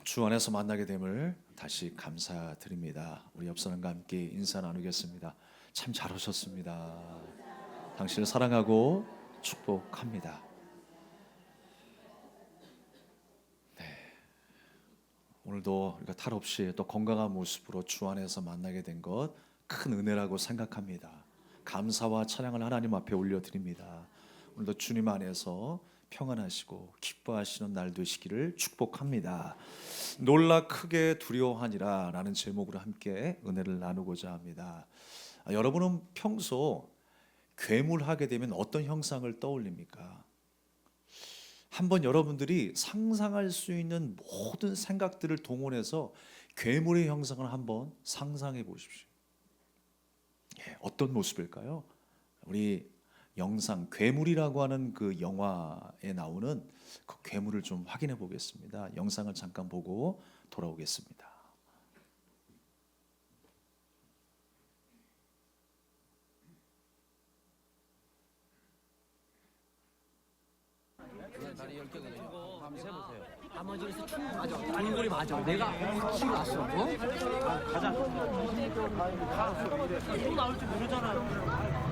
주 안에서 만나게 됨을 다시 감사드립니다. 우리 옆 사람과 함께 인사 나누겠습니다. 참 잘 오셨습니다. 당신을 사랑하고 축복합니다. 오늘도 우리가 탈 없이 또 건강한 모습으로 주 안에서 만나게 된 것 큰 은혜라고 생각합니다. 감사와 찬양을 하나님 앞에 올려드립니다. 오늘도 주님 안에서 평안하시고 기뻐하시는 날 되시기를 축복합니다. 놀라 크게 두려워하니라 라는 제목으로 함께 은혜를 나누고자 합니다. 여러분은 평소 괴물하게 되면 어떤 형상을 떠올립니까? 한번 여러분들이 상상할 수 있는 모든 생각들을 동원해서 괴물의 형상을 한번 상상해 보십시오. 어떤 모습일까요? 우리 영상 괴물이라고 하는 그 영화에 나오는 그 괴물을 좀 확인해 보겠습니다. 영상을 잠깐 보고 돌아오겠습니다. 다리 10개 한번 세보세요. 나머지에서 충분 맞아. 얼굴이 맞아. 내가 치고 왔어. 어? 가자. 또 나올 줄 모르잖아.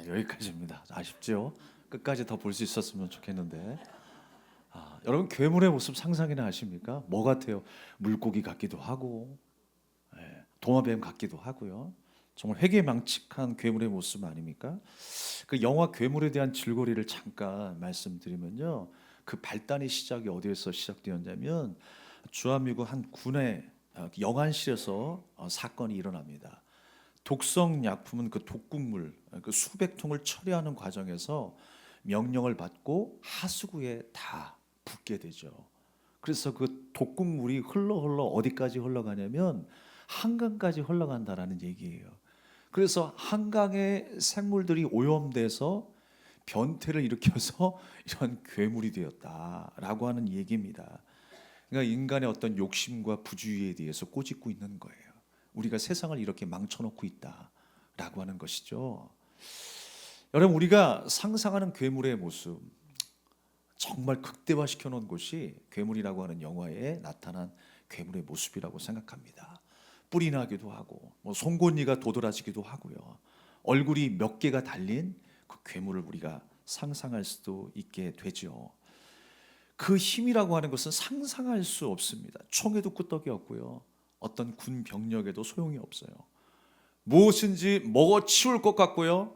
여기까지입니다. 아쉽죠? 끝까지 더 볼 수 있었으면 좋겠는데. 여러분 괴물의 모습 상상이나 하십니까? 뭐 같아요? 물고기 같기도 하고, 도마뱀 같기도 하고요. 정말 회개망측한 괴물의 모습 아닙니까? 그 영화 괴물에 대한 줄거리를 잠깐 말씀드리면요, 그 발단의 시작이 어디에서 시작되었냐면 주한미국 한 군의 영안실에서 사건이 일어납니다. 독성 약품은 그 독극물 그 수백 통을 처리하는 과정에서 명령을 받고 하수구에 다 붓게 되죠. 그래서 그 독극물이 흘러 어디까지 흘러가냐면 한강까지 흘러간다라는 얘기예요. 그래서 한강의 생물들이 오염돼서 변태를 일으켜서 이런 괴물이 되었다라고 하는 얘기입니다. 그러니까 인간의 어떤 욕심과 부주의에 대해서 꼬집고 있는 거예요. 우리가 세상을 이렇게 망쳐놓고 있다라고 하는 것이죠. 여러분, 우리가 상상하는 괴물의 모습 정말 극대화시켜 놓은 것이 괴물이라고 하는 영화에 나타난 괴물의 모습이라고 생각합니다. 뿔이 나기도 하고 송곳니가 도드라지기도 하고요. 얼굴이 몇 개가 달린 그 괴물을 우리가 상상할 수도 있게 되죠. 그 힘이라고 하는 것은 상상할 수 없습니다. 총에도 끄떡이 없고요. 어떤 군 병력에도 소용이 없어요. 무엇인지 먹어치울 것 같고요.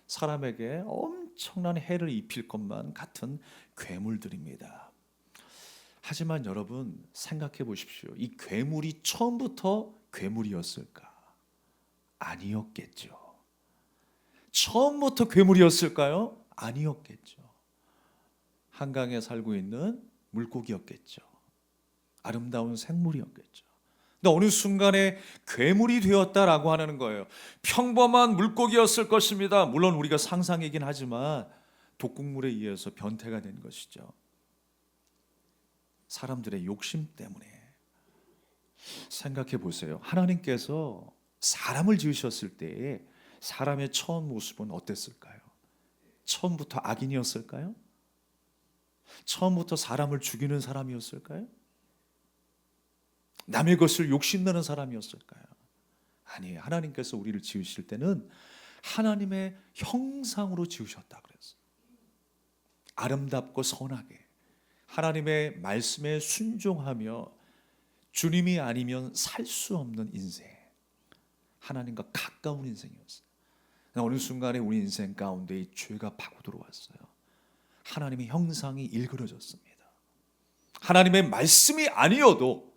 사람에게 엄청난 해를 입힐 것만 같은 괴물들입니다. 하지만 여러분 생각해 보십시오. 이 괴물이 처음부터 괴물이었을까? 아니었겠죠. 처음부터 괴물이었을까요? 아니었겠죠. 한강에 살고 있는 물고기였겠죠. 아름다운 생물이었겠죠. 근데 어느 순간에 괴물이 되었다라고 하는 거예요. 평범한 물고기였을 것입니다. 물론 우리가 상상이긴 하지만 독극물에 의해서 변태가 된 것이죠. 사람들의 욕심 때문에. 생각해 보세요. 하나님께서 사람을 지으셨을 때에 사람의 처음 모습은 어땠을까요? 처음부터 악인이었을까요? 처음부터 사람을 죽이는 사람이었을까요? 남의 것을 욕심내는 사람이었을까요? 아니에요. 하나님께서 우리를 지으실 때는 하나님의 형상으로 지으셨다 그랬어요. 아름답고 선하게 하나님의 말씀에 순종하며 주님이 아니면 살 수 없는 인생, 하나님과 가까운 인생이었어요. 어느 순간에 우리 인생 가운데 이 죄가 파고 들어왔어요. 하나님의 형상이 일그러졌습니다. 하나님의 말씀이 아니어도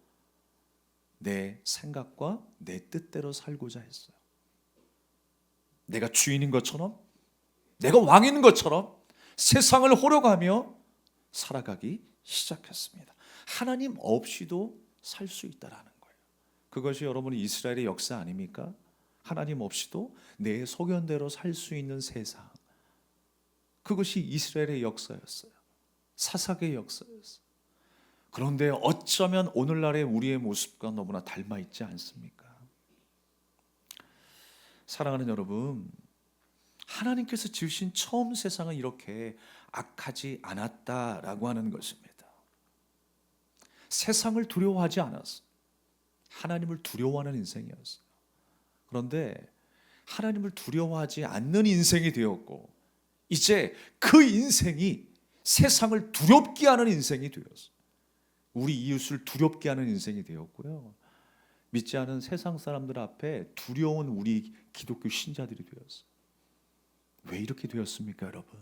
내 생각과 내 뜻대로 살고자 했어요. 내가 주인인 것처럼, 내가 왕인 것처럼 세상을 호려가며 살아가기 시작했습니다. 하나님 없이도 살 수 있다라는 거예요. 그것이 여러분이 이스라엘의 역사 아닙니까? 하나님 없이도 내 소견대로 살 수 있는 세상. 그것이 이스라엘의 역사였어요. 사사기의 역사였어요. 그런데 어쩌면 오늘날의 우리의 모습과 너무나 닮아 있지 않습니까? 사랑하는 여러분, 하나님께서 지으신 처음 세상은 이렇게 악하지 않았다라고 하는 것입니다. 세상을 두려워하지 않았어요. 하나님을 두려워하는 인생이었어요. 그런데 하나님을 두려워하지 않는 인생이 되었고, 이제 그 인생이 세상을 두렵게 하는 인생이 되었어요. 우리 이웃을 두렵게 하는 인생이 되었고요. 믿지 않은 세상 사람들 앞에 두려운 우리 기독교 신자들이 되었어요. 왜 이렇게 되었습니까, 여러분?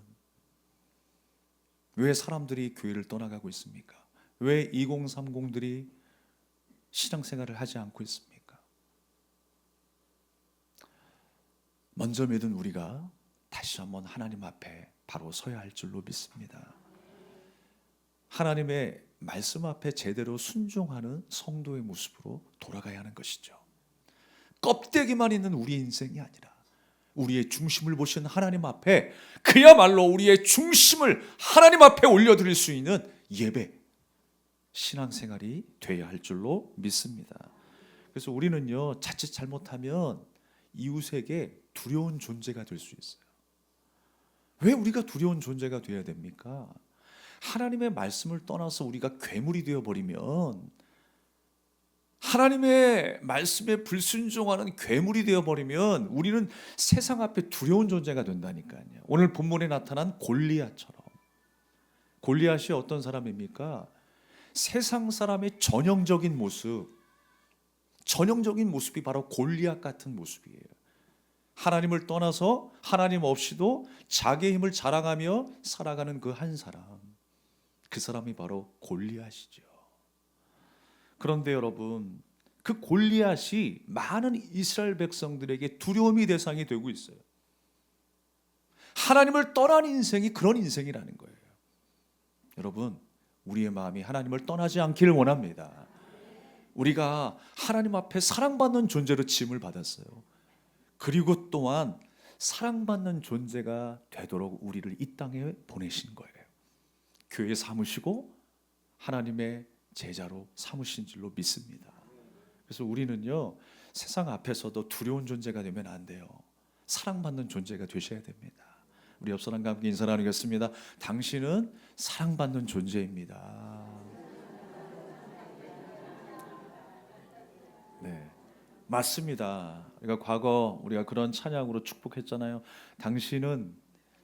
왜 사람들이 교회를 떠나가고 있습니까? 왜 2030들이 신앙생활을 하지 않고 있습니까? 먼저 믿은 우리가 다시 한번 하나님 앞에 바로 서야 할 줄로 믿습니다. 하나님의 말씀 앞에 제대로 순종하는 성도의 모습으로 돌아가야 하는 것이죠. 껍데기만 있는 우리의 인생이 아니라 우리의 중심을 보신 하나님 앞에 그야말로 우리의 중심을 하나님 앞에 올려드릴 수 있는 예배, 신앙생활이 돼야 할 줄로 믿습니다. 그래서 우리는요, 자칫 잘못하면 이웃에게 두려운 존재가 될 수 있어요. 왜 우리가 두려운 존재가 되어야 됩니까? 하나님의 말씀을 떠나서 우리가 괴물이 되어버리면, 하나님의 말씀에 불순종하는 괴물이 되어버리면 우리는 세상 앞에 두려운 존재가 된다니까요. 오늘 본문에 나타난 골리앗처럼. 골리앗이 어떤 사람입니까? 세상 사람의 전형적인 모습이 바로 골리앗 같은 모습이에요. 하나님을 떠나서 하나님 없이도 자기의 힘을 자랑하며 살아가는 그 한 사람, 그 사람이 바로 골리앗이죠. 그런데 여러분, 그 골리앗이 많은 이스라엘 백성들에게 두려움의 대상이 되고 있어요. 하나님을 떠난 인생이 그런 인생이라는 거예요. 여러분, 우리의 마음이 하나님을 떠나지 않기를 원합니다. 우리가 하나님 앞에 사랑받는 존재로 지음을 받았어요. 그리고 또한 사랑받는 존재가 되도록 우리를 이 땅에 보내신 거예요. 교회에 삼으시고 하나님의 제자로 삼으신 줄로 믿습니다. 그래서 우리는요, 세상 앞에서도 두려운 존재가 되면 안 돼요. 사랑받는 존재가 되셔야 됩니다. 우리 옆 사람과 함께 인사 나누겠습니다. 당신은 사랑받는 존재입니다. 네, 맞습니다. 우리가 과거 우리가 그런 찬양으로 축복했잖아요. 당신은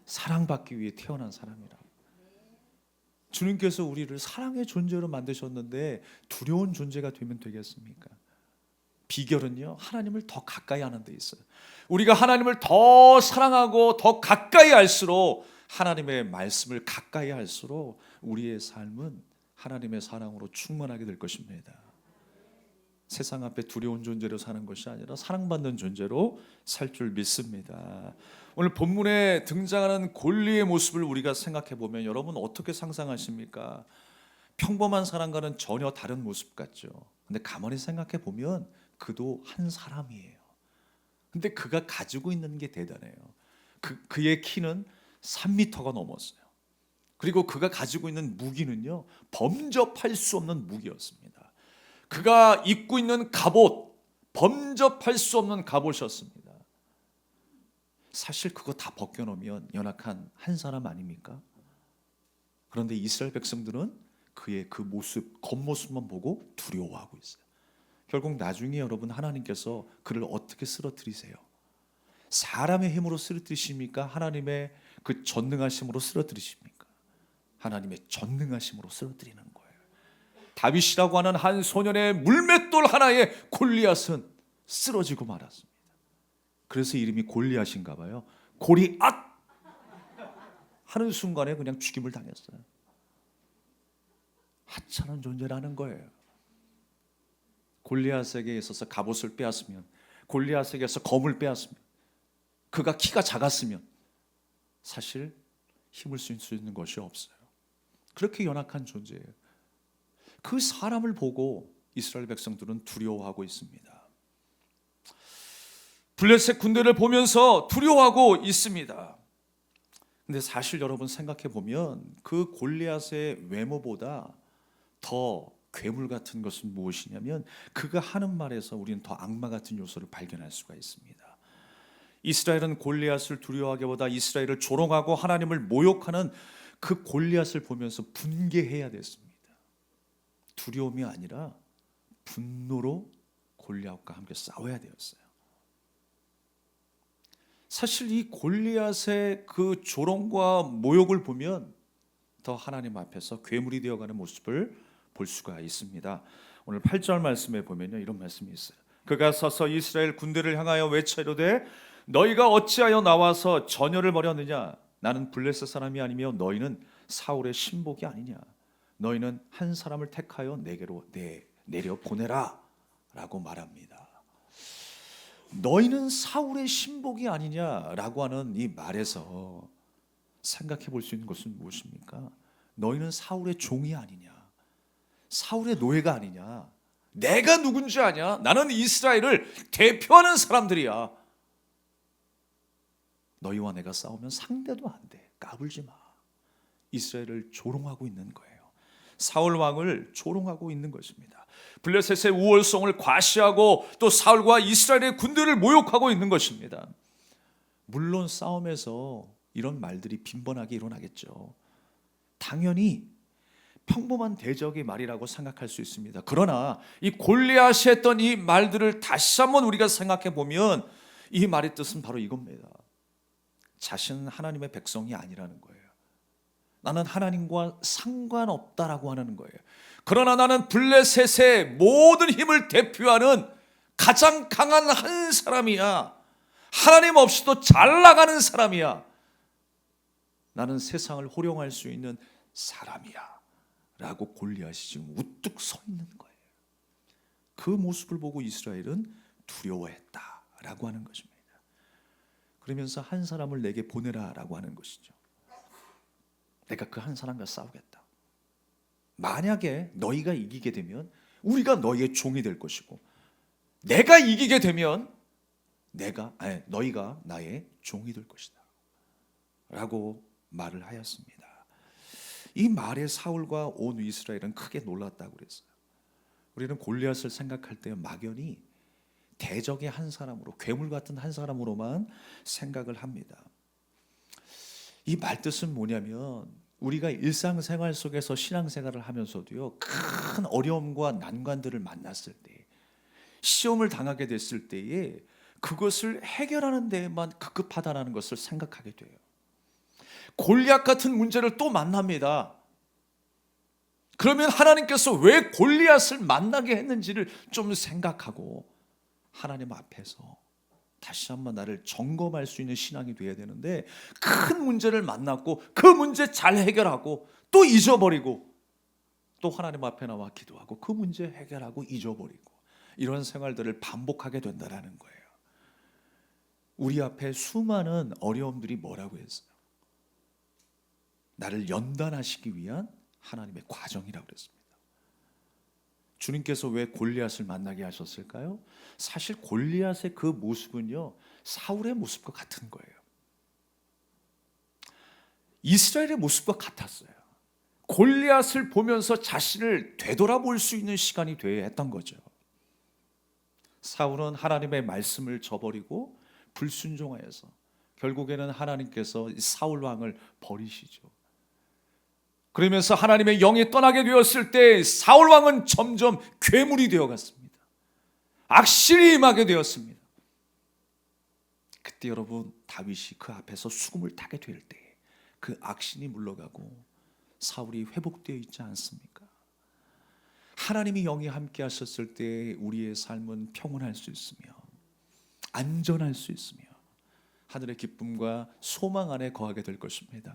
사랑받기 위해 태어난 사람이라. 주님께서 우리를 사랑의 존재로 만드셨는데 두려운 존재가 되면 되겠습니까? 비결은요, 하나님을 더 가까이 하는 데 있어요. 우리가 하나님을 더 사랑하고 더 가까이 할수록, 하나님의 말씀을 가까이 할수록 우리의 삶은 하나님의 사랑으로 충만하게 될 것입니다. 세상 앞에 두려운 존재로 사는 것이 아니라 사랑받는 존재로 살 줄 믿습니다. 오늘 본문에 등장하는 골리의 모습을 우리가 생각해 보면 여러분 어떻게 상상하십니까? 평범한 사람과는 전혀 다른 모습 같죠. 근데 가만히 생각해 보면 그도 한 사람이에요. 근데 그가 가지고 있는 게 대단해요. 그의 키는 3m가 넘었어요. 그리고 그가 가지고 있는 무기는요, 범접할 수 없는 무기였습니다. 그가 입고 있는 갑옷, 범접할 수 없는 갑옷이었습니다. 사실 그거 다 벗겨놓으면 연약한 한 사람 아닙니까? 그런데 이스라엘 백성들은 그의 그 모습, 겉모습만 보고 두려워하고 있어요. 결국 나중에 여러분, 하나님께서 그를 어떻게 쓰러뜨리세요? 사람의 힘으로 쓰러뜨리십니까? 하나님의 그 전능하심으로 쓰러뜨리십니까? 하나님의 전능하심으로 쓰러뜨리는 거예요. 다윗이라고 하는 한 소년의 물맷돌 하나에 골리앗은 쓰러지고 말았습니다. 그래서 이름이 골리앗인가 봐요. 골리앗 하는 순간에 그냥 죽임을 당했어요. 하찮은 존재라는 거예요. 골리앗에게 있어서 갑옷을 빼앗으면, 골리앗에게서 검을 빼앗으면 그가 키가 작았으면 사실 힘을 쓸 수 있는 것이 없어요. 그렇게 연약한 존재예요. 그 사람을 보고 이스라엘 백성들은 두려워하고 있습니다. 블레셋 군대를 보면서 두려워하고 있습니다. 근데 사실 여러분 생각해 보면 그 골리앗의 외모보다 더 괴물 같은 것은 무엇이냐면 그가 하는 말에서 우리는 더 악마 같은 요소를 발견할 수가 있습니다. 이스라엘은 골리앗을 두려워하기보다 이스라엘을 조롱하고 하나님을 모욕하는 그 골리앗을 보면서 분개해야 됐습니다. 두려움이 아니라 분노로 골리앗과 함께 싸워야 되었어요. 사실 이 골리앗의 그 조롱과 모욕을 보면 더 하나님 앞에서 괴물이 되어가는 모습을 볼 수가 있습니다. 오늘 8절 말씀에 보면요, 이런 말씀이 있어요. 그가 서서 이스라엘 군대를 향하여 외쳐 이르되 너희가 어찌하여 나와서 전열을 벌였느냐? 나는 블레셋 사람이 아니며 너희는 사울의 신복이 아니냐? 너희는 한 사람을 택하여 내게로 내려 보내라 라고 말합니다. 너희는 사울의 신복이 아니냐라고 하는 이 말에서 생각해 볼 수 있는 것은 무엇입니까? 너희는 사울의 종이 아니냐? 사울의 노예가 아니냐? 내가 누군지 아냐? 나는 이스라엘을 대표하는 사람들이야. 너희와 내가 싸우면 상대도 안 돼. 까불지 마. 이스라엘을 조롱하고 있는 거예요. 사울 왕을 조롱하고 있는 것입니다. 블레셋의 우월성을 과시하고 또 사울과 이스라엘의 군대를 모욕하고 있는 것입니다. 물론 싸움에서 이런 말들이 빈번하게 일어나겠죠. 당연히 평범한 대적의 말이라고 생각할 수 있습니다. 그러나 이 골리앗이 했던 이 말들을 다시 한번 우리가 생각해 보면 이 말의 뜻은 바로 이겁니다. 자신은 하나님의 백성이 아니라는 거예요. 나는 하나님과 상관없다라고 하는 거예요. 그러나 나는 블레셋의 모든 힘을 대표하는 가장 강한 한 사람이야. 하나님 없이도 잘 나가는 사람이야. 나는 세상을 호령할 수 있는 사람이야 라고 골리앗이 지금 우뚝 서 있는 거예요. 그 모습을 보고 이스라엘은 두려워했다라고 하는 것입니다. 그러면서 한 사람을 내게 보내라라고 하는 것이죠. 내가 그 한 사람과 싸우겠다. 만약에 너희가 이기게 되면 우리가 너희의 종이 될 것이고 내가 이기게 되면 너희가 나의 종이 될 것이다 라고 말을 하였습니다. 이 말에 사울과 온 이스라엘은 크게 놀랐다고 그랬어요. 우리는 골리앗을 생각할 때 막연히 대적의 한 사람으로, 괴물 같은 한 사람으로만 생각을 합니다. 이 말뜻은 뭐냐면 우리가 일상생활 속에서 신앙생활을 하면서도요, 큰 어려움과 난관들을 만났을 때, 시험을 당하게 됐을 때에 그것을 해결하는 데에만 급급하다는 것을 생각하게 돼요. 골리앗 같은 문제를 또 만납니다. 그러면 하나님께서 왜 골리앗을 만나게 했는지를 좀 생각하고 하나님 앞에서 다시 한번 나를 점검할 수 있는 신앙이 돼야 되는데, 큰 문제를 만났고 그 문제 잘 해결하고 또 잊어버리고 또 하나님 앞에 나와 기도하고 그 문제 해결하고 잊어버리고 이런 생활들을 반복하게 된다는 거예요. 우리 앞에 수많은 어려움들이 뭐라고 했어요? 나를 연단하시기 위한 하나님의 과정이라고 그랬습니다. 주님께서 왜 골리앗을 만나게 하셨을까요? 사실 골리앗의 그 모습은요, 사울의 모습과 같은 거예요. 이스라엘의 모습과 같았어요. 골리앗을 보면서 자신을 되돌아볼 수 있는 시간이 되어야 했던 거죠. 사울은 하나님의 말씀을 저버리고 불순종하여서 결국에는 하나님께서 사울 왕을 버리시죠. 그러면서 하나님의 영이 떠나게 되었을 때 사울 왕은 점점 괴물이 되어갔습니다. 악신이 임하게 되었습니다. 그때 여러분, 다윗이 그 앞에서 수금을 타게 될 때 그 악신이 물러가고 사울이 회복되어 있지 않습니까? 하나님의 영이 함께 하셨을 때 우리의 삶은 평온할 수 있으며 안전할 수 있으며 하늘의 기쁨과 소망 안에 거하게 될 것입니다.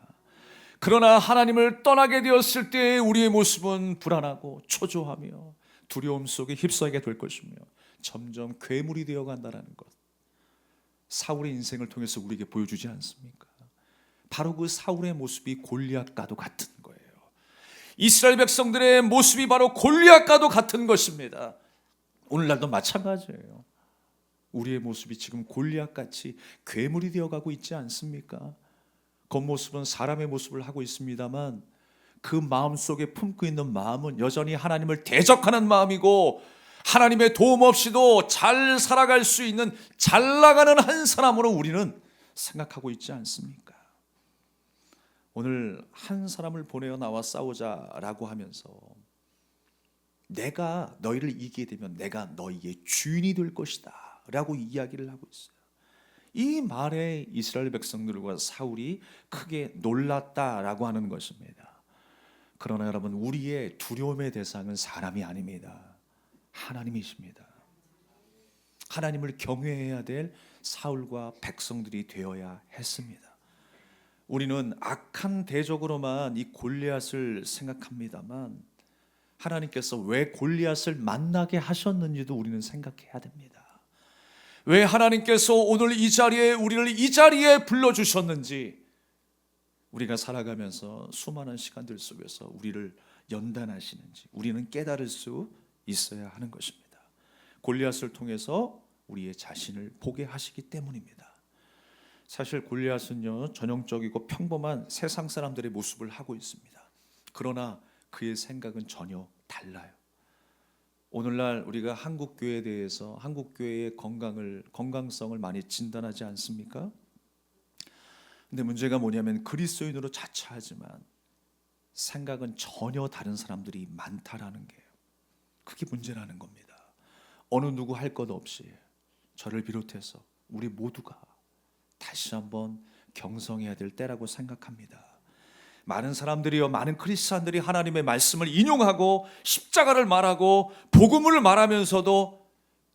그러나 하나님을 떠나게 되었을 때 우리의 모습은 불안하고 초조하며 두려움 속에 휩싸이게 될 것이며 점점 괴물이 되어간다는 것. 사울의 인생을 통해서 우리에게 보여주지 않습니까? 바로 그 사울의 모습이 골리앗과도 같은 거예요. 이스라엘 백성들의 모습이 바로 골리앗과도 같은 것입니다. 오늘날도 마찬가지예요. 우리의 모습이 지금 골리앗같이 괴물이 되어가고 있지 않습니까? 겉모습은 사람의 모습을 하고 있습니다만 그 마음속에 품고 있는 마음은 여전히 하나님을 대적하는 마음이고, 하나님의 도움 없이도 잘 살아갈 수 있는, 잘 나가는 한 사람으로 우리는 생각하고 있지 않습니까? 오늘 한 사람을 보내어 나와 싸우자라고 하면서 내가 너희를 이기게 되면 내가 너희의 주인이 될 것이다 라고 이야기를 하고 있어요. 이 말에 이스라엘 백성들과 사울이 크게 놀랐다라고 하는 것입니다. 그러나 여러분, 우리의 두려움의 대상은 사람이 아닙니다. 하나님이십니다. 하나님을 경외해야 될 사울과 백성들이 되어야 했습니다. 우리는 악한 대적으로만 이 골리앗을 생각합니다만 하나님께서 왜 골리앗을 만나게 하셨는지도 우리는 생각해야 됩니다. 왜 하나님께서 오늘 이 자리에 우리를 이 자리에 불러주셨는지, 우리가 살아가면서 수많은 시간들 속에서 우리를 연단하시는지 우리는 깨달을 수 있어야 하는 것입니다. 골리앗을 통해서 우리의 자신을 보게 하시기 때문입니다. 사실 골리앗은요, 전형적이고 평범한 세상 사람들의 모습을 하고 있습니다. 그러나 그의 생각은 전혀 달라요. 오늘날 우리가 한국 교회에 대해서 한국 교회의 건강성을 많이 진단하지 않습니까? 근데 문제가 뭐냐면 그리스도인으로 자처하지만 생각은 전혀 다른 사람들이 많다라는 게요. 그게 문제라는 겁니다. 어느 누구 할 것 없이 저를 비롯해서 우리 모두가 다시 한번 경성해야 될 때라고 생각합니다. 많은 사람들이요, 많은 크리스찬들이 하나님의 말씀을 인용하고 십자가를 말하고 복음을 말하면서도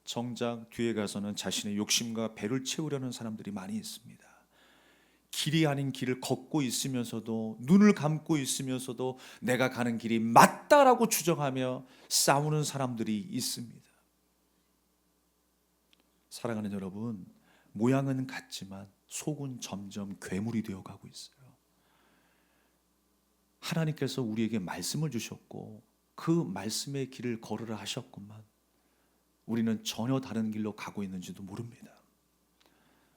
정작 뒤에 가서는 자신의 욕심과 배를 채우려는 사람들이 많이 있습니다. 길이 아닌 길을 걷고 있으면서도, 눈을 감고 있으면서도 내가 가는 길이 맞다라고 주장하며 싸우는 사람들이 있습니다. 사랑하는 여러분, 모양은 같지만 속은 점점 괴물이 되어가고 있어요. 하나님께서 우리에게 말씀을 주셨고 그 말씀의 길을 걸으라 하셨구만 우리는 전혀 다른 길로 가고 있는지도 모릅니다.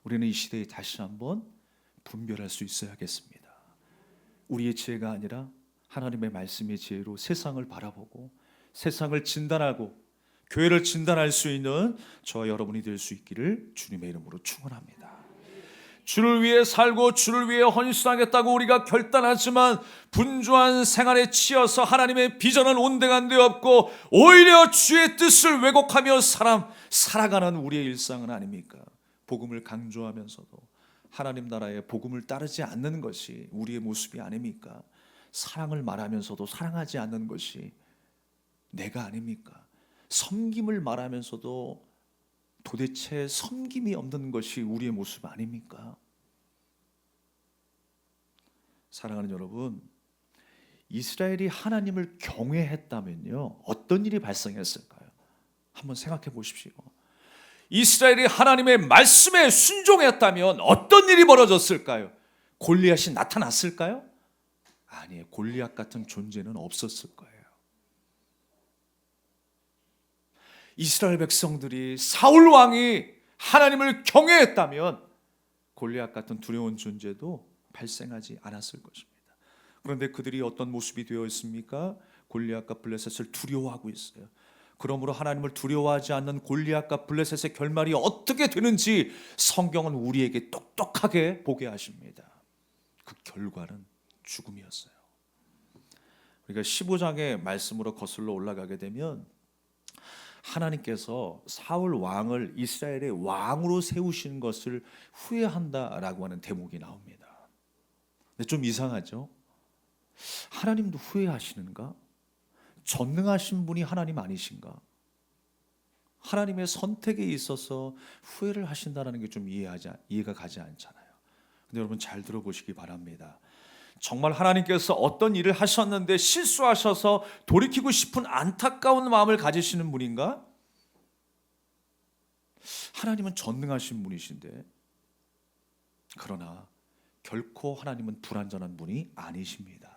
우리는 이 시대에 다시 한번 분별할 수 있어야겠습니다. 우리의 지혜가 아니라 하나님의 말씀의 지혜로 세상을 바라보고 세상을 진단하고 교회를 진단할 수 있는 저와 여러분이 될 수 있기를 주님의 이름으로 축원합니다. 주를 위해 살고 주를 위해 헌신하겠다고 우리가 결단하지만 분주한 생활에 치여서 하나님의 비전은 온데간데 없고 오히려 주의 뜻을 왜곡하며 살아가는 우리의 일상은 아닙니까? 복음을 강조하면서도 하나님 나라의 복음을 따르지 않는 것이 우리의 모습이 아닙니까? 사랑을 말하면서도 사랑하지 않는 것이 내가 아닙니까? 섬김을 말하면서도 도대체 섬김이 없는 것이 우리의 모습 아닙니까? 사랑하는 여러분, 이스라엘이 하나님을 경외했다면요, 어떤 일이 발생했을까요? 한번 생각해 보십시오. 이스라엘이 하나님의 말씀에 순종했다면 어떤 일이 벌어졌을까요? 골리앗이 나타났을까요? 아니에요. 골리앗 같은 존재는 없었을 거예요. 이스라엘 백성들이 사울 왕이 하나님을 경외했다면 골리앗 같은 두려운 존재도 발생하지 않았을 것입니다. 그런데 그들이 어떤 모습이 되어 있습니까? 골리앗과 블레셋을 두려워하고 있어요. 그러므로 하나님을 두려워하지 않는 골리앗과 블레셋의 결말이 어떻게 되는지 성경은 우리에게 똑똑하게 보게 하십니다. 그 결과는 죽음이었어요. 우리가 15장의 말씀으로 거슬러 올라가게 되면 하나님께서 사울 왕을 이스라엘의 왕으로 세우신 것을 후회한다라고 하는 대목이 나옵니다. 근데 좀 이상하죠? 하나님도 후회하시는가? 전능하신 분이 하나님 아니신가? 하나님의 선택에 있어서 후회를 하신다는 게 좀 이해가 가지 않잖아요. 근데 여러분 잘 들어보시기 바랍니다. 정말 하나님께서 어떤 일을 하셨는데 실수하셔서 돌이키고 싶은 안타까운 마음을 가지시는 분인가? 하나님은 전능하신 분이신데 그러나 결코 하나님은 불완전한 분이 아니십니다.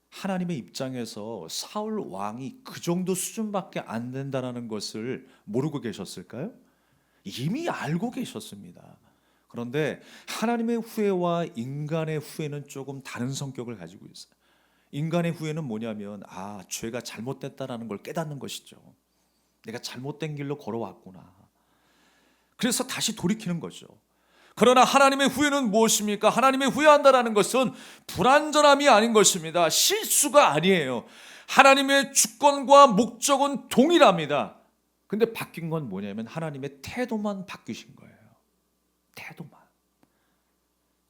하나님의 입장에서 사울 왕이 그 정도 수준밖에 안 된다는 것을 모르고 계셨을까요? 이미 알고 계셨습니다. 그런데 하나님의 후회와 인간의 후회는 조금 다른 성격을 가지고 있어요. 인간의 후회는 뭐냐면 죄가 잘못됐다라는 걸 깨닫는 것이죠. 내가 잘못된 길로 걸어왔구나. 그래서 다시 돌이키는 거죠. 그러나 하나님의 후회는 무엇입니까? 하나님의 후회한다라는 것은 불완전함이 아닌 것입니다. 실수가 아니에요. 하나님의 주권과 목적은 동일합니다. 근데 바뀐 건 뭐냐면 하나님의 태도만 바뀌신 거예요. 태도만.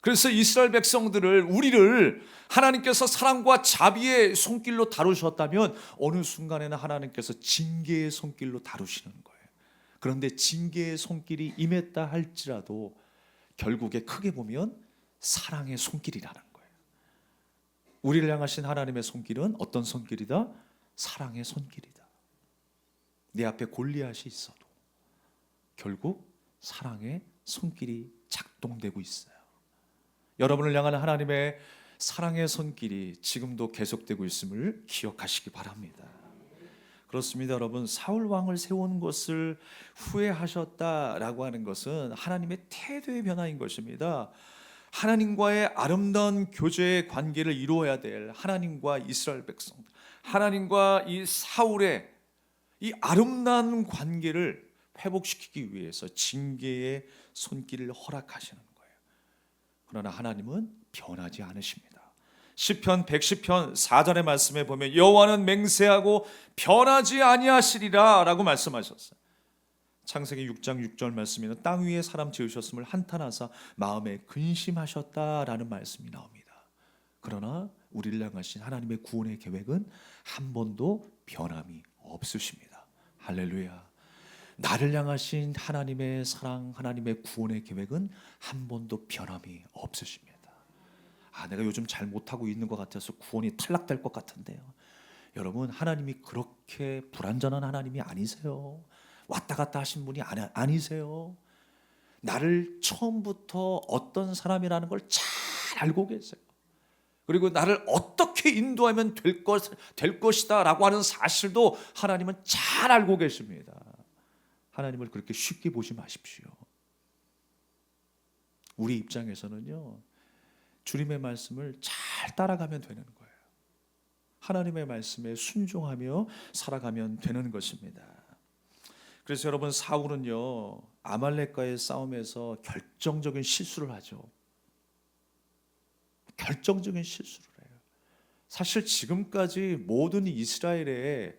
그래서 이스라엘 백성들을, 우리를 하나님께서 사랑과 자비의 손길로 다루셨다면 어느 순간에는 하나님께서 징계의 손길로 다루시는 거예요. 그런데 징계의 손길이 임했다 할지라도 결국에 크게 보면 사랑의 손길이라는 거예요. 우리를 향하신 하나님의 손길은 어떤 손길이다? 사랑의 손길이다. 내 앞에 골리앗이 있어도 결국 사랑의 손길이 작동되고 있어요. 여러분을 향한 하나님의 사랑의 손길이 지금도 계속되고 있음을 기억하시기 바랍니다. 그렇습니다, 여러분. 사울 왕을 세운 것을 후회하셨다라고 하는 것은 하나님의 태도의 변화인 것입니다. 하나님과의 아름다운 교제의 관계를 이루어야 될 하나님과 이스라엘 백성, 하나님과 이 사울의 이 아름다운 관계를 회복시키기 위해서 징계의 손길을 허락하시는 거예요. 그러나 하나님은 변하지 않으십니다. 시편 110편 4절의 말씀에 보면 여호와는 맹세하고 변하지 아니하시리라 라고 말씀하셨어요. 창세기 6장 6절 말씀에는 땅 위에 사람 지으셨음을 한탄하사 마음에 근심하셨다라는 말씀이 나옵니다. 그러나 우리를 향하신 하나님의 구원의 계획은 한 번도 변함이 없으십니다. 할렐루야. 나를 향하신 하나님의 사랑, 하나님의 구원의 계획은 한 번도 변함이 없으십니다. 내가 요즘 잘 못하고 있는 것 같아서 구원이 탈락될 것 같은데요. 여러분, 하나님이 그렇게 불완전한 하나님이 아니세요. 왔다 갔다 하신 분이 아니세요. 나를 처음부터 어떤 사람이라는 걸 잘 알고 계세요. 그리고 나를 어떻게 인도하면 될 것이다 라고 하는 사실도 하나님은 잘 알고 계십니다. 하나님을 그렇게 쉽게 보지 마십시오. 우리 입장에서는요, 주님의 말씀을 잘 따라가면 되는 거예요. 하나님의 말씀에 순종하며 살아가면 되는 것입니다. 그래서 여러분, 사울은요 아말렉과의 싸움에서 결정적인 실수를 하죠. 결정적인 실수를 해요. 사실 지금까지 모든 이스라엘의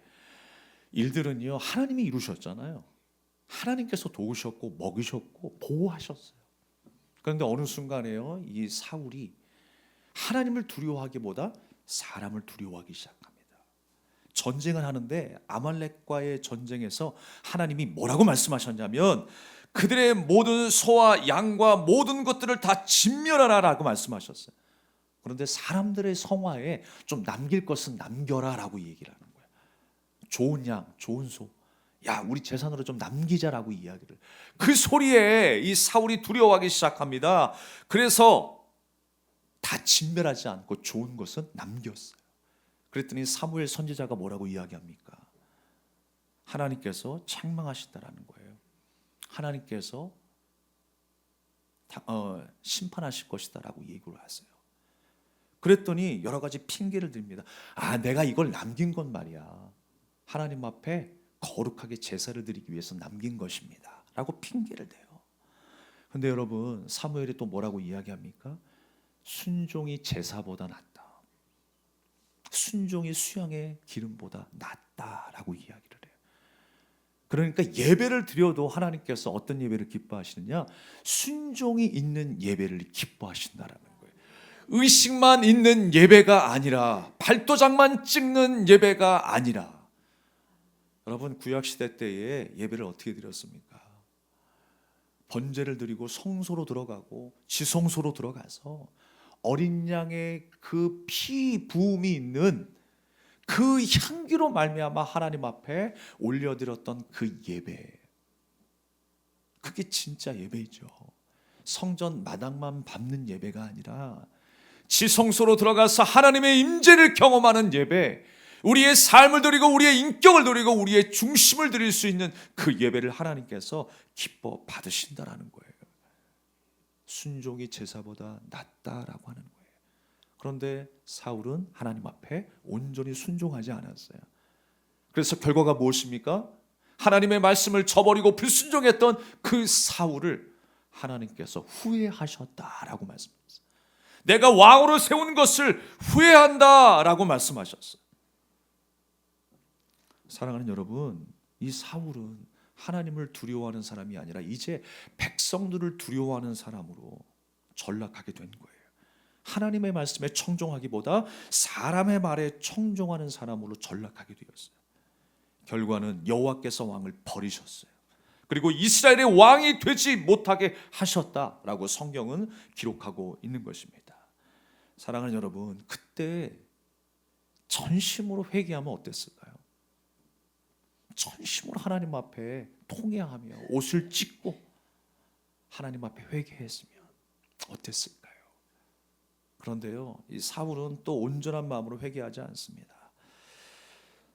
일들은요 하나님이 이루셨잖아요. 하나님께서 도우셨고 먹이셨고 보호하셨어요. 그런데 어느 순간에요 이 사울이 하나님을 두려워하기보다 사람을 두려워하기 시작합니다. 전쟁을 하는데 아말렉과의 전쟁에서 하나님이 뭐라고 말씀하셨냐면 그들의 모든 소와 양과 모든 것들을 다 진멸하라라고 말씀하셨어요. 그런데 사람들의 성화에 좀 남길 것은 남겨라라고 얘기를 하는 거예요. 좋은 양, 좋은 소, 야 우리 재산으로 좀 남기자라고 이야기를. 그 소리에 이 사울이 두려워하기 시작합니다. 그래서 다 진멸하지 않고 좋은 것은 남겼어요. 그랬더니 사무엘 선지자가 뭐라고 이야기합니까? 하나님께서 책망하신다라는 거예요. 하나님께서 심판하실 것이다라고 얘기를 하세요. 그랬더니 여러 가지 핑계를 듭니다. 내가 이걸 남긴 건 말이야, 하나님 앞에 거룩하게 제사를 드리기 위해서 남긴 것입니다 라고 핑계를 대요. 그런데 여러분, 사무엘이 또 뭐라고 이야기합니까? 순종이 제사보다 낫다, 순종이 수양의 기름보다 낫다라고 이야기를 해요. 그러니까 예배를 드려도 하나님께서 어떤 예배를 기뻐하시느냐? 순종이 있는 예배를 기뻐하신다라는 거예요. 의식만 있는 예배가 아니라, 발도장만 찍는 예배가 아니라. 여러분, 구약시대 때에 예배를 어떻게 드렸습니까? 번제를 드리고 성소로 들어가고 지성소로 들어가서 어린 양의 그 피 부음이 있는 그 향기로 말미암아 하나님 앞에 올려드렸던 그 예배, 그게 진짜 예배이죠. 성전 마당만 밟는 예배가 아니라 지성소로 들어가서 하나님의 임재를 경험하는 예배, 우리의 삶을 드리고 우리의 인격을 드리고 우리의 중심을 드릴 수 있는 그 예배를 하나님께서 기뻐 받으신다라는 거예요. 순종이 제사보다 낫다라고 하는 거예요. 그런데 사울은 하나님 앞에 온전히 순종하지 않았어요. 그래서 결과가 무엇입니까? 하나님의 말씀을 저버리고 불순종했던 그 사울을 하나님께서 후회하셨다라고 말씀하셨어요. 내가 왕으로 세운 것을 후회한다라고 말씀하셨어요. 사랑하는 여러분, 이 사울은 하나님을 두려워하는 사람이 아니라 이제 백성들을 두려워하는 사람으로 전락하게 된 거예요. 하나님의 말씀에 청종하기보다 사람의 말에 청종하는 사람으로 전락하게 되었어요. 결과는 여호와께서 왕을 버리셨어요. 그리고 이스라엘의 왕이 되지 못하게 하셨다라고 성경은 기록하고 있는 것입니다. 사랑하는 여러분, 그때 전심으로 회개하면 어땠을까요? 전심으로 하나님 앞에 통회하며 옷을 찢고 하나님 앞에 회개했으면 어땠을까요? 그런데요, 이 사울은 또 온전한 마음으로 회개하지 않습니다.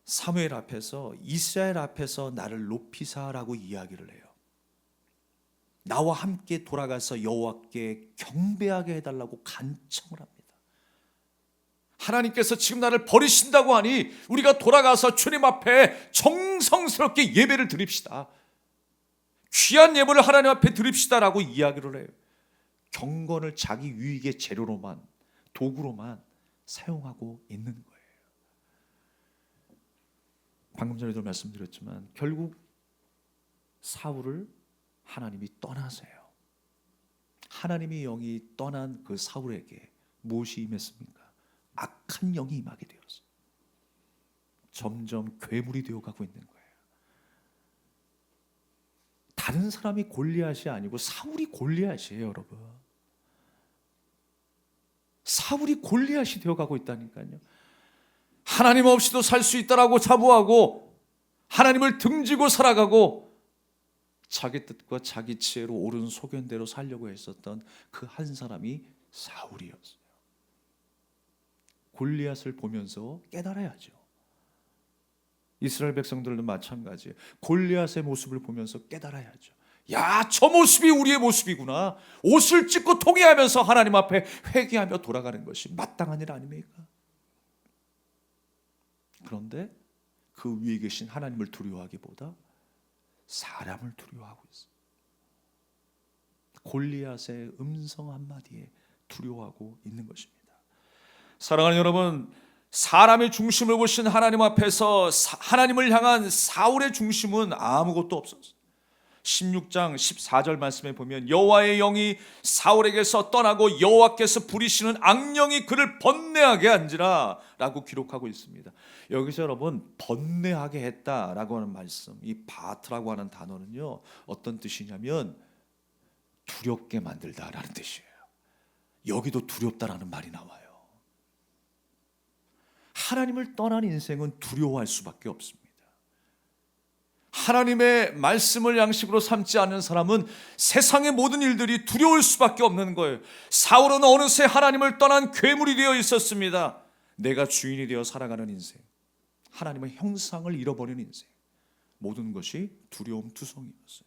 사무엘 앞에서, 이스라엘 앞에서 나를 높이사라고 이야기를 해요. 나와 함께 돌아가서 여호와께 경배하게 해달라고 간청을 합니다. 하나님께서 지금 나를 버리신다고 하니 우리가 돌아가서 주님 앞에 정성스럽게 예배를 드립시다. 귀한 예물을 하나님 앞에 드립시다라고 이야기를 해요. 경건을 자기 유익의 재료로만, 도구로만 사용하고 있는 거예요. 방금 전에도 말씀드렸지만 결국 사울을 하나님이 떠나세요. 하나님의 영이 떠난 그 사울에게 무엇이 임했습니까? 악한 영이 임하게 되었어요. 점점 괴물이 되어가고 있는 거예요. 다른 사람이 골리앗이 아니고 사울이 골리앗이에요, 여러분. 사울이 골리앗이 되어가고 있다니까요. 하나님 없이도 살 수 있다라고 자부하고 하나님을 등지고 살아가고 자기 뜻과 자기 지혜로 옳은 소견대로 살려고 했었던 그 한 사람이 사울이었어요. 골리앗을 보면서 깨달아야죠. 이스라엘 백성들도 마찬가지예요. 골리앗의 모습을 보면서 깨달아야죠. 야, 저 모습이 우리의 모습이구나. 옷을 찢고 통회하면서 하나님 앞에 회개하며 돌아가는 것이 마땅한 일 아닙니까? 그런데 그 위에 계신 하나님을 두려워하기보다 사람을 두려워하고 있어요. 골리앗의 음성 한마디에 두려워하고 있는 것입니다. 사랑하는 여러분, 사람의 중심을 보신 하나님 앞에서 하나님을 향한 사울의 중심은 아무것도 없었어요. 16장 14절 말씀에 보면 여호와의 영이 사울에게서 떠나고 여호와께서 부리시는 악령이 그를 번뇌하게 한지라 라고 기록하고 있습니다. 여기서 여러분 번뇌하게 했다라고 하는 말씀, 이 바트라고 하는 단어는요 어떤 뜻이냐면 두렵게 만들다라는 뜻이에요. 여기도 두렵다라는 말이 나와요. 하나님을 떠난 인생은 두려워할 수밖에 없습니다. 하나님의 말씀을 양식으로 삼지 않는 사람은 세상의 모든 일들이 두려울 수밖에 없는 거예요. 사울은 어느새 하나님을 떠난 괴물이 되어 있었습니다. 내가 주인이 되어 살아가는 인생, 하나님의 형상을 잃어버리는 인생, 모든 것이 두려움투성이었어요.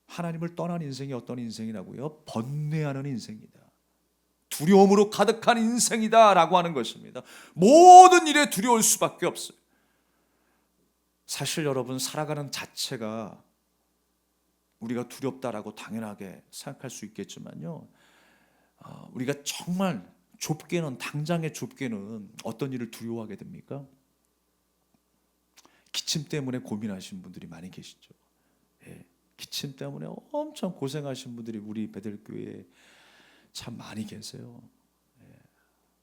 하나님을 떠난 인생이 어떤 인생이라고요? 번뇌하는 인생이다. 두려움으로 가득한 인생이다 라고 하는 것입니다. 모든 일에 두려울 수밖에 없어요. 사실 여러분 살아가는 자체가 우리가 두렵다라고 당연하게 생각할 수 있겠지만요, 우리가 정말 좁게는, 당장의 좁게는 어떤 일을 두려워하게 됩니까? 기침 때문에 고민하시는 분들이 많이 계시죠. 예, 기침 때문에 엄청 고생하신 분들이 우리 베델교회에 참 많이 계세요. 예,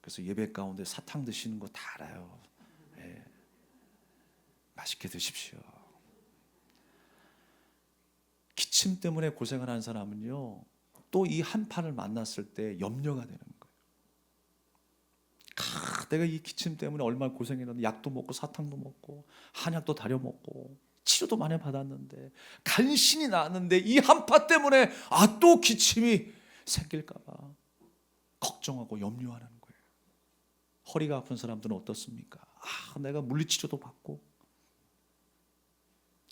그래서 예배 가운데 사탕 드시는 거 다 알아요. 예, 맛있게 드십시오. 기침 때문에 고생을 한 사람은요, 또 이 한 판을 만났을 때 염려가 되는 거예요. 내가 이 기침 때문에 얼마나 고생했는데 약도 먹고 사탕도 먹고 한약도 다려 먹고 치료도 많이 받았는데, 간신히 나았는데 이 한파 때문에 또 기침이 생길까 봐 걱정하고 염려하는 거예요. 허리가 아픈 사람들은 어떻습니까? 내가 물리치료도 받고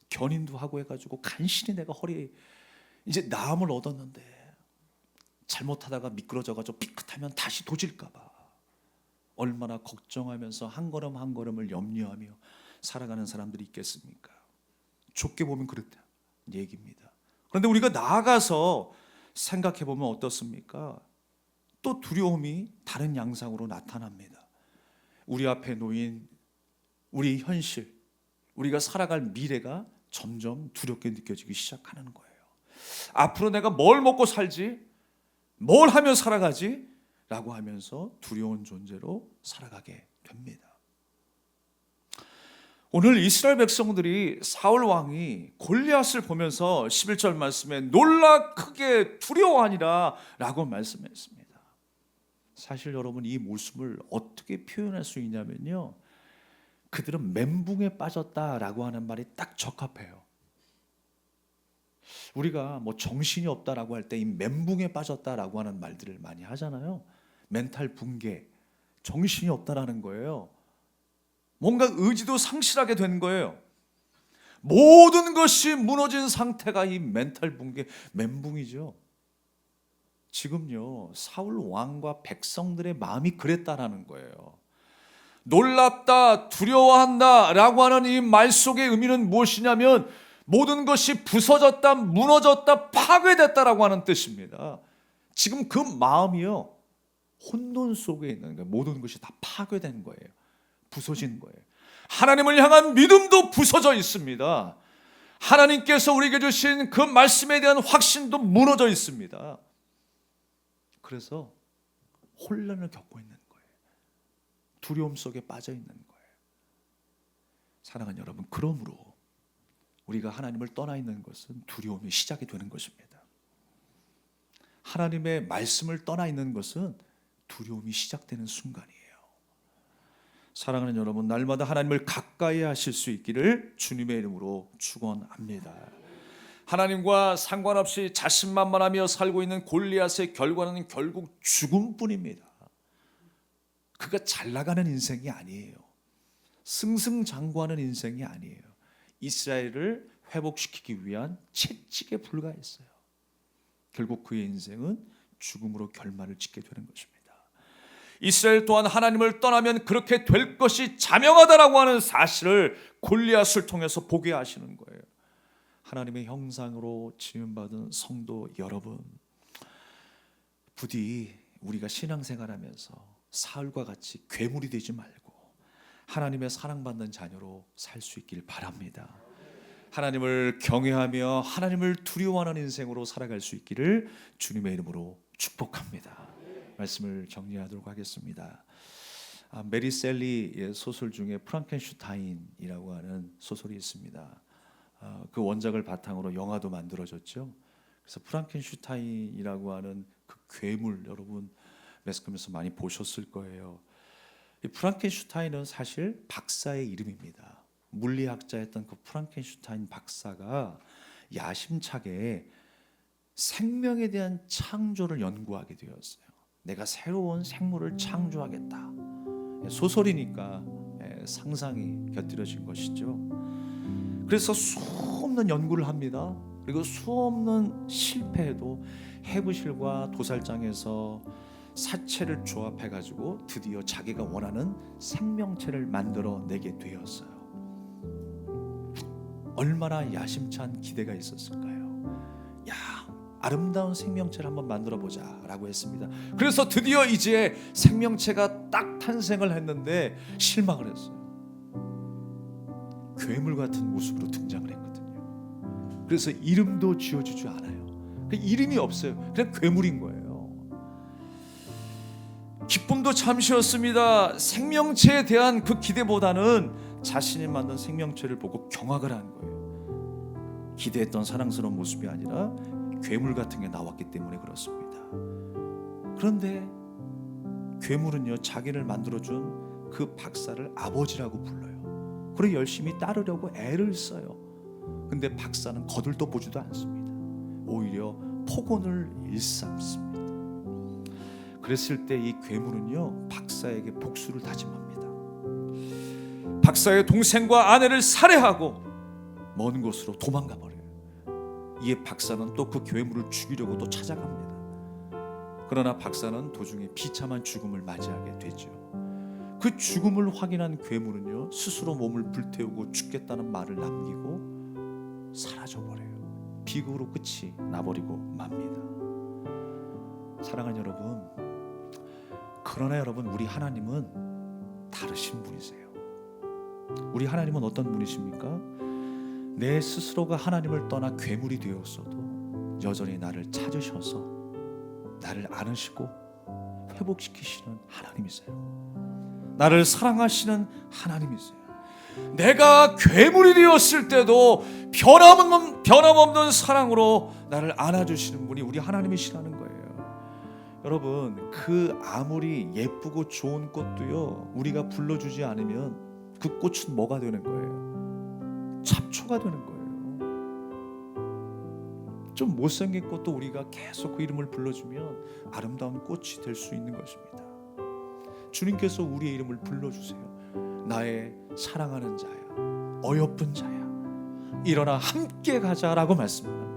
견인도 하고 해가지고 간신히 내가 허리 이제 나음을 얻었는데 잘못하다가 미끄러져가지고 삐끗하면 다시 도질까 봐 얼마나 걱정하면서 한 걸음 한 걸음을 염려하며 살아가는 사람들이 있겠습니까? 좁게 보면 그렇다 얘기입니다. 그런데 우리가 나아가서 생각해 보면 어떻습니까? 또 두려움이 다른 양상으로 나타납니다. 우리 앞에 놓인 우리 현실, 우리가 살아갈 미래가 점점 두렵게 느껴지기 시작하는 거예요. 앞으로 내가 뭘 먹고 살지? 뭘 하며 살아가지? 라고 하면서 두려운 존재로 살아가게 됩니다. 오늘 이스라엘 백성들이 사울 왕이 골리앗을 보면서 11절 말씀에 놀라 크게 두려워하니라 라고 말씀했습니다. 사실 여러분, 이 모습을 어떻게 표현할 수 있냐면요, 그들은 멘붕에 빠졌다라고 하는 말이 딱 적합해요. 우리가 뭐 정신이 없다라고 할 때 이 멘붕에 빠졌다라고 하는 말들을 많이 하잖아요. 멘탈 붕괴, 정신이 없다라는 거예요. 뭔가 의지도 상실하게 된 거예요. 모든 것이 무너진 상태가 이 멘탈 붕괴, 멘붕이죠. 지금요, 사울 왕과 백성들의 마음이 그랬다라는 거예요. 놀랍다, 두려워한다 라고 하는 이 말 속의 의미는 무엇이냐면 모든 것이 부서졌다, 무너졌다, 파괴됐다라고 하는 뜻입니다. 지금 그 마음이요, 혼돈 속에 있는 거예요. 모든 것이 다 파괴된 거예요. 부서진 거예요. 하나님을 향한 믿음도 부서져 있습니다. 하나님께서 우리에게 주신 그 말씀에 대한 확신도 무너져 있습니다. 그래서 혼란을 겪고 있는 거예요. 두려움 속에 빠져 있는 거예요. 사랑하는 여러분, 그러므로 우리가 하나님을 떠나 있는 것은 두려움이 시작이 되는 것입니다. 하나님의 말씀을 떠나 있는 것은 두려움이 시작되는 순간이에요. 사랑하는 여러분, 날마다 하나님을 가까이 하실 수 있기를 주님의 이름으로 축원합니다. 하나님과 상관없이 자신만만하며 살고 있는 골리앗의 결과는 결국 죽음뿐입니다. 그가 잘 나가는 인생이 아니에요. 승승장구하는 인생이 아니에요. 이스라엘을 회복시키기 위한 채찍에 불과했어요. 결국 그의 인생은 죽음으로 결말을 짓게 되는 것입니다. 이스라엘 또한 하나님을 떠나면 그렇게 될 것이 자명하다라고 하는 사실을 골리앗을 통해서 보게 하시는 거예요. 하나님의 형상으로 지음받은 성도 여러분, 부디 우리가 신앙생활하면서 사울과 같이 괴물이 되지 말고 하나님의 사랑받는 자녀로 살 수 있길 바랍니다. 하나님을 경외하며 하나님을 두려워하는 인생으로 살아갈 수 있기를 주님의 이름으로 축복합니다. 말씀을 정리하도록 하겠습니다. 메리 셀리의 소설 중에 프랑켄슈타인이라고 하는 소설이 있습니다. 그 원작을 바탕으로 영화도 만들어졌죠. 그래서 프랑켄슈타인이라고 하는 그 괴물, 여러분 매스컴에서 많이 보셨을 거예요. 이 프랑켄슈타인은 사실 박사의 이름입니다. 물리학자였던 그 프랑켄슈타인 박사가 야심차게 생명에 대한 창조를 연구하게 되었어요. 내가 새로운 생물을 창조하겠다. 소설이니까 상상이 곁들여진 것이죠. 그래서 수없는 연구를 합니다. 그리고 수없는 실패에도 해부실과 도살장에서 사체를 조합해가지고 드디어 자기가 원하는 생명체를 만들어내게 되었어요. 얼마나 야심찬 기대가 있었을까요? 야, 아름다운 생명체를 한번 만들어보자 라고 했습니다. 그래서 드디어 이제 생명체가 딱 탄생을 했는데 실망을 했어요. 괴물 같은 모습으로 등장을 했거든요. 그래서 이름도 지어주지 않아요. 이름이 없어요. 그냥 괴물인 거예요. 기쁨도 잠시였습니다. 생명체에 대한 그 기대보다는 자신이 만든 생명체를 보고 경악을 한 거예요. 기대했던 사랑스러운 모습이 아니라 괴물 같은 게 나왔기 때문에 그렇습니다. 그런데 괴물은요, 자기를 만들어준 그 박사를 아버지라고 불러요. 그리고 열심히 따르려고 애를 써요. 근데 박사는 거들떠 보지도 않습니다. 오히려 폭언을 일삼습니다. 그랬을 때 이 괴물은요, 박사에게 복수를 다짐합니다. 박사의 동생과 아내를 살해하고 먼 곳으로 도망가 버려요. 이에 박사는 또 그 괴물을 죽이려고 또 찾아갑니다. 그러나 박사는 도중에 비참한 죽음을 맞이하게 되죠. 그 죽음을 확인한 괴물은요, 스스로 몸을 불태우고 죽겠다는 말을 남기고 사라져버려요. 비극으로 끝이 나버리고 맙니다. 사랑하는 여러분, 그러나 여러분, 우리 하나님은 다르신 분이세요. 우리 하나님은 어떤 분이십니까? 내 스스로가 하나님을 떠나 괴물이 되었어도 여전히 나를 찾으셔서 나를 안으시고 회복시키시는 하나님이세요. 나를 사랑하시는 하나님이세요. 내가 괴물이 되었을 때도 변함없는 사랑으로 나를 안아주시는 분이 우리 하나님이시라는 거예요. 여러분, 그 아무리 예쁘고 좋은 꽃도요, 우리가 불러주지 않으면 그 꽃은 뭐가 되는 거예요? 잡초가 되는 거예요. 좀 못생긴 꽃도 우리가 계속 그 이름을 불러주면 아름다운 꽃이 될 수 있는 것입니다. 주님께서 우리의 이름을 불러주세요. 나의 사랑하는 자야, 어여쁜 자야, 일어나 함께 가자라고 말씀하는 거예요.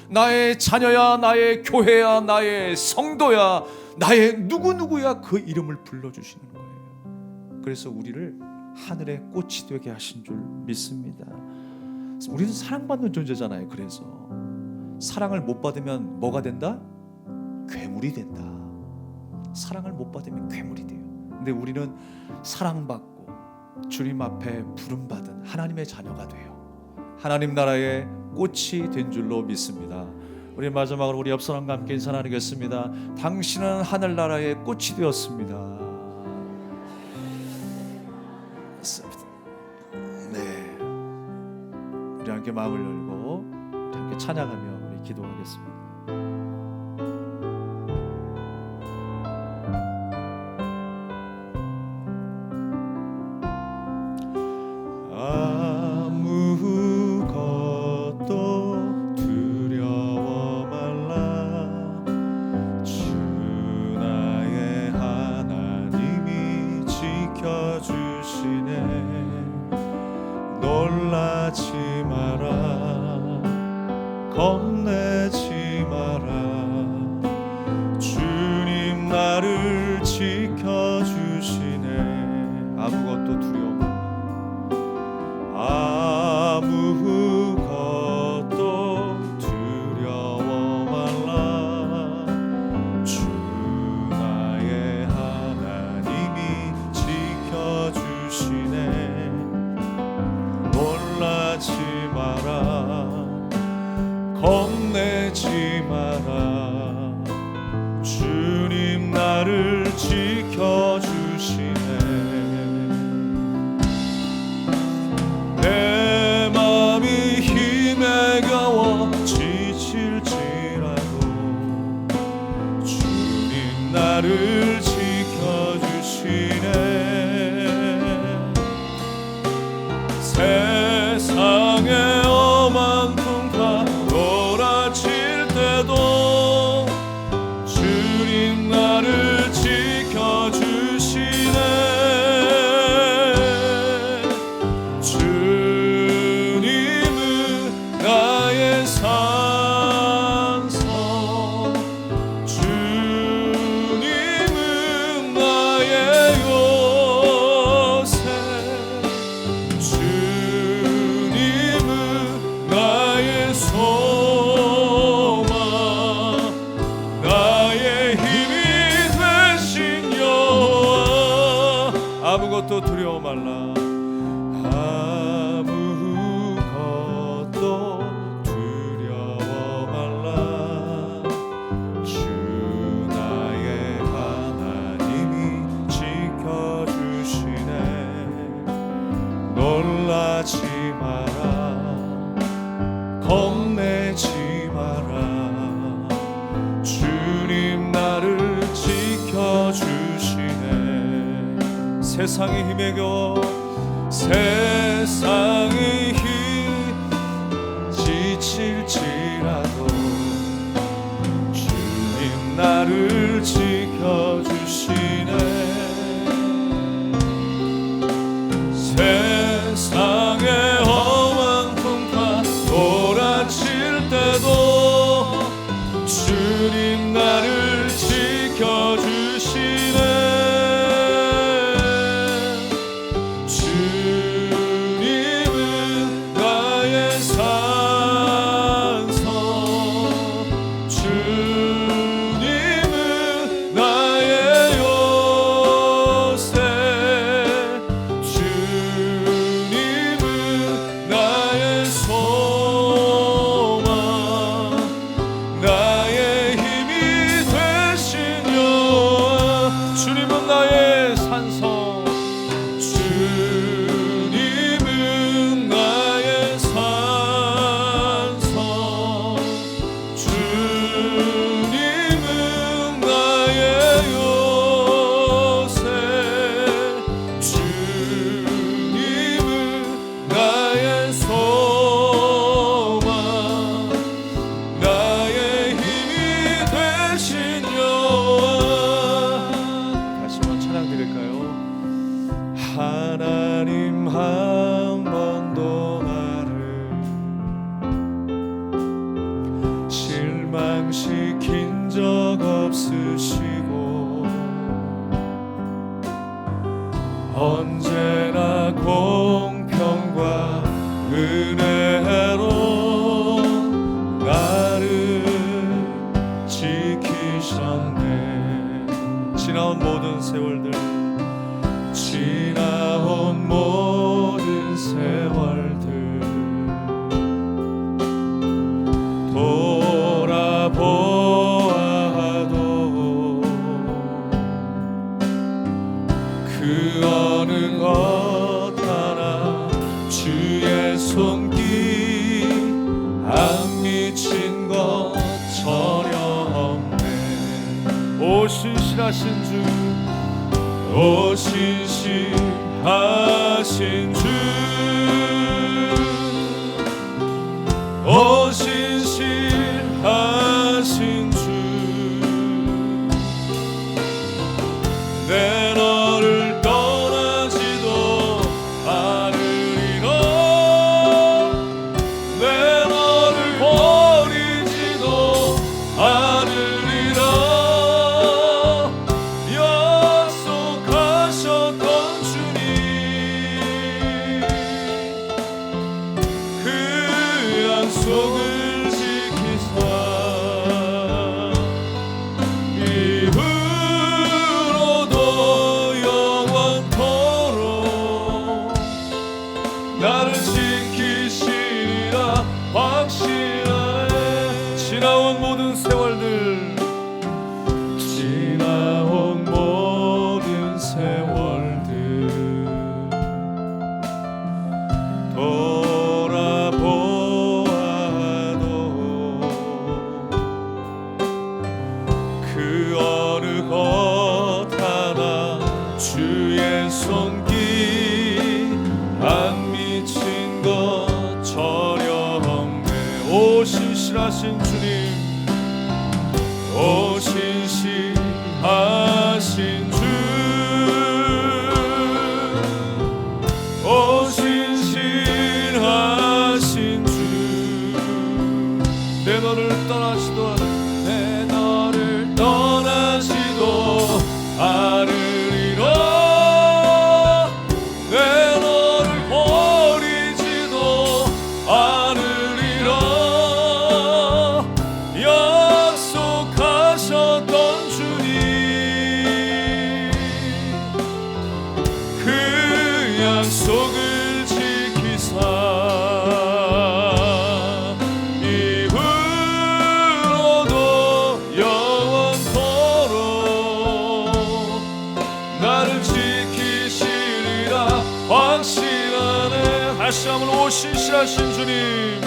나의 자녀야, 나의 교회야, 나의 성도야, 나의 누구누구야, 그 이름을 불러주시는 거예요. 그래서 우리를 하늘의 꽃이 되게 하신 줄 믿습니다. 우리는 사랑받는 존재잖아요. 그래서 사랑을 못 받으면 뭐가 된다? 괴물이 된다. 사랑을 못 받으면 괴물이 돼요. 근데 우리는 사랑받고 주님 앞에 부름받은 하나님의 자녀가 돼요. 하나님 나라의 꽃이 된 줄로 믿습니다. 우리 마지막으로 우리 옆 사람과 함께 인사 나누겠습니다. 당신은 하늘나라의 꽃이 되었습니다. 네, 우리 함께 마음을 열고 우리 함께 찬양하며 우리 기도하겠습니다. 아무것도 두려워 말라. 주 나의 하나님이 지켜주시네. 놀라지 마라, 겁내지 마라. 주님 나를 지켜주시네. 아무것도 두려워 말라. 아무것도 두려워 말라. 주 나의 하나님이 지켜주시네. 놀라지 마라, 겁내지 마라. 주님 나를 지켜주시네. 내 맘이 힘에 겨워 지칠지라도 주님 나를 지켜주시네. 세상의 엄한 풍파 몰아칠 때도 주님 나를 지켜주시네. 주님은 나의 산성, 주님은 나의 요새, 주님은 나의 소망, 나의 힘이 되신 여호와. 아무것도 두려워 말라. 아무것도 두려워 말라. 주 나의 하나님이 지켜주시네. 놀라지 마라, 겁내지 마라. 주님 나를 지켜주시네. 세상의 힘에 겨워, 세상의 힘 나를 지켜주시네. 세상의 험한 풍파 몰아칠 때도 주님 나를 지켜주시네. 주님은 나의 산성, 주님은 나의 요새, 주님은 나의 소망, 나의 힘이 되신 여호와. 주님은 나의 산성, 주님은 나의 산성, 주님은 나의 요새, 주님은 나의 소망, 나의 힘이 되신 여호와. 다시 한번 찬양 드릴까요? 하나님 한 번도 나를 실망시킨 적 없으시고 언제나 공평과 은혜로 나를 지키셨네. 지나온 모든 세월들, 지나온 모든 세월들 돌아보아도 그 어느 것 하나 주의 손길 안 미친 것 전혀 없네. 오 신실하신 주, 오 신실하신 주, 오 신실하신 주, 내 너를 떠나지도 않으리라, 내 너를 버리지도 않으리라. 약속하셨던 주님, 그 약속을 지키사 이후로도 영원토록 나를 지키시리라 확신하네. 지나온 모든 세월들, 지나온 모든 세월들 돌아보아도 그 어느 것 하나 주의 손길 안 미친 것 전혀 없네. 오 신실하신 주님, 오 신실하신 주, 오 신실하신 주, 내 너를 떠나지도 않으리라, 내 너를 떠나지도 않으리라, 내 너를 버리지도 않으리라. 약속하셨던 주님, 그 약속을 지키사 이후로도 영원토록 나를 지키시리라 확신하네. 다시 한번 오 신실하신 주님,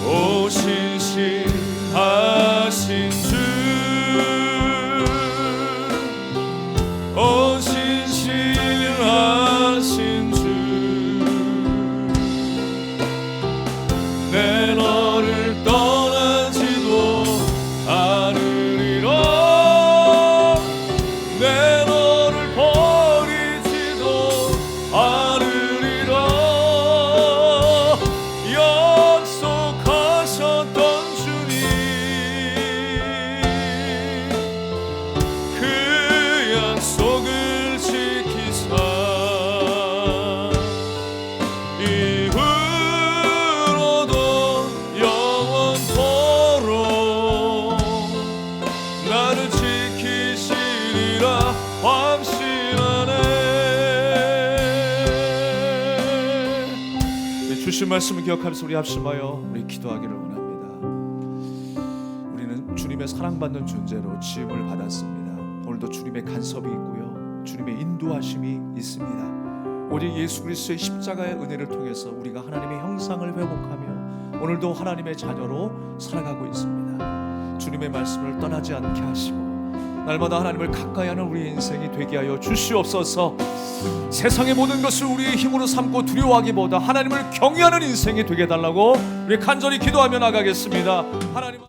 오 신실하신 주, 오 신실하신 주, 내 너를 떠나지도 않으리라, 주신 말씀을 기억하면서 우리 합심하여 우리 기도하기를 원합니다. 우리는 주님의 사랑받는 존재로 지음을 받았습니다. 오늘도 주님의 간섭이 있고요, 주님의 인도하심이 있습니다. 오직 예수 그리스도의 십자가의 은혜를 통해서 우리가 하나님의 형상을 회복하며 오늘도 하나님의 자녀로 살아가고 있습니다. 주님의 말씀을 떠나지 않게 하시고 날마다 하나님을 가까이 하는 우리의 인생이 되게 하여 주시옵소서. 세상의 모든 것을 우리의 힘으로 삼고 두려워하기보다 하나님을 경외하는 인생이 되게 해달라고 우리 간절히 기도하며 나가겠습니다. 하나님